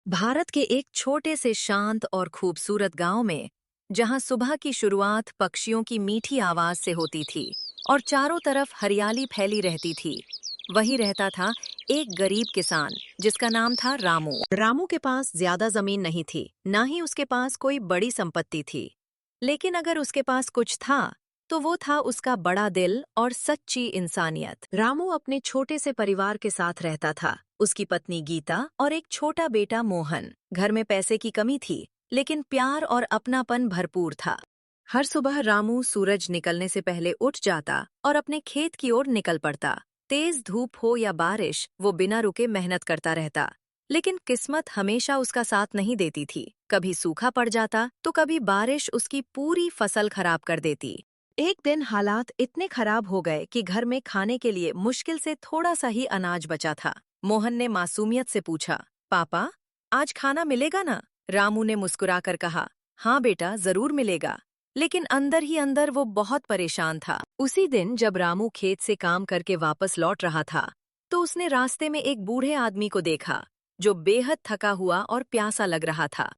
भारत के एक छोटे से शांत और खूबसूरत गांव में, जहां सुबह की शुरुआत पक्षियों की मीठी आवाज से होती थी और चारों तरफ हरियाली फैली रहती थी, वहीं रहता था एक गरीब किसान जिसका नाम था रामू। रामू के पास ज्यादा जमीन नहीं थी, ना ही उसके पास कोई बड़ी संपत्ति थी। लेकिन अगर उसके पास कुछ था, तो वो था उसका बड़ा दिल और सच्ची इंसानियत। रामू अपने छोटे से परिवार के साथ रहता था, उसकी पत्नी गीता और एक छोटा बेटा मोहन। घर में पैसे की कमी थी, लेकिन प्यार और अपनापन भरपूर था। हर सुबह रामू सूरज निकलने से पहले उठ जाता और अपने खेत की ओर निकल पड़ता। तेज धूप हो या बारिश, वो बिना रुके मेहनत करता रहता। लेकिन किस्मत हमेशा उसका साथ नहीं देती थी। कभी सूखा पड़ जाता तो कभी बारिश उसकी पूरी फसल खराब कर देती। एक दिन हालात इतने खराब हो गए कि घर में खाने के लिए मुश्किल से थोड़ा सा ही अनाज बचा था। मोहन ने मासूमियत से पूछा, पापा, आज खाना मिलेगा ना? रामू ने मुस्कुराकर कहा, हाँ बेटा, जरूर मिलेगा। लेकिन अंदर ही अंदर वो बहुत परेशान था। उसी दिन जब रामू खेत से काम करके वापस लौट रहा था, तो उसने रास्ते में एक बूढ़े आदमी को देखा, जो बेहद थका हुआ और प्यासा लग रहा था।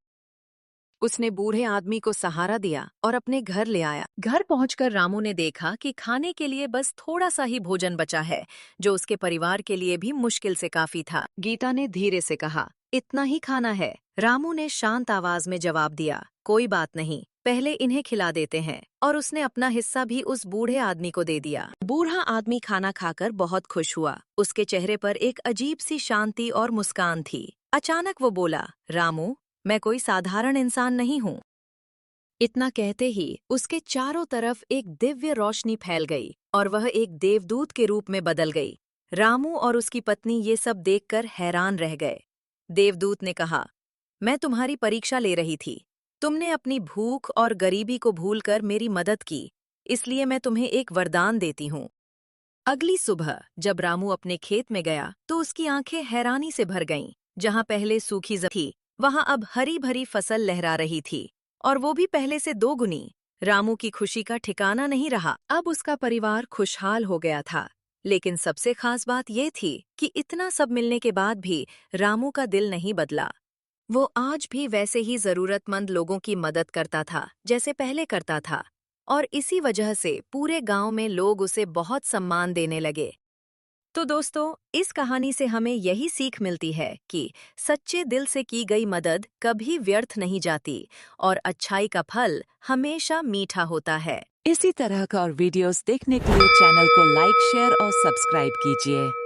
उसने बूढ़े आदमी को सहारा दिया और अपने घर ले आया। घर पहुंचकर रामू ने देखा कि खाने के लिए बस थोड़ा सा ही भोजन बचा है, जो उसके परिवार के लिए भी मुश्किल से काफी था। गीता ने धीरे से कहा, इतना ही खाना है? रामू ने शांत आवाज में जवाब दिया, कोई बात नहीं, पहले इन्हें खिला देते हैं। और उसने अपना हिस्सा भी उस बूढ़े आदमी को दे दिया। बूढ़ा आदमी खाना खाकर बहुत खुश हुआ। उसके चेहरे पर एक अजीब सी शांति और मुस्कान थी। अचानक वो बोला, रामू, मैं कोई साधारण इंसान नहीं हूँ। इतना कहते ही उसके चारों तरफ एक दिव्य रोशनी फैल गई और वह एक देवदूत के रूप में बदल गई। रामू और उसकी पत्नी ये सब देखकर हैरान रह गए। देवदूत ने कहा, मैं तुम्हारी परीक्षा ले रही थी। तुमने अपनी भूख और गरीबी को भूलकर मेरी मदद की, इसलिए मैं तुम्हें एक वरदान देती हूँ। अगली सुबह जब रामू अपने खेत में गया, तो उसकी आंखें हैरानी से भर गईं। जहां पहले सूखी जमीन थी, वहां अब हरी भरी फसल लहरा रही थी, और वो भी पहले से दोगुनी। रामू की खुशी का ठिकाना नहीं रहा। अब उसका परिवार खुशहाल हो गया था। लेकिन सबसे खास बात ये थी कि इतना सब मिलने के बाद भी रामू का दिल नहीं बदला। वो आज भी वैसे ही जरूरतमंद लोगों की मदद करता था, जैसे पहले करता था। और इसी वजह से पूरे गांव में लोग उसे बहुत सम्मान देने लगे। तो दोस्तों, इस कहानी से हमें यही सीख मिलती है कि सच्चे दिल से की गई मदद कभी व्यर्थ नहीं जाती और अच्छाई का फल हमेशा मीठा होता है। इसी तरह का और वीडियोस देखने के लिए चैनल को लाइक, शेयर और सब्सक्राइब कीजिए।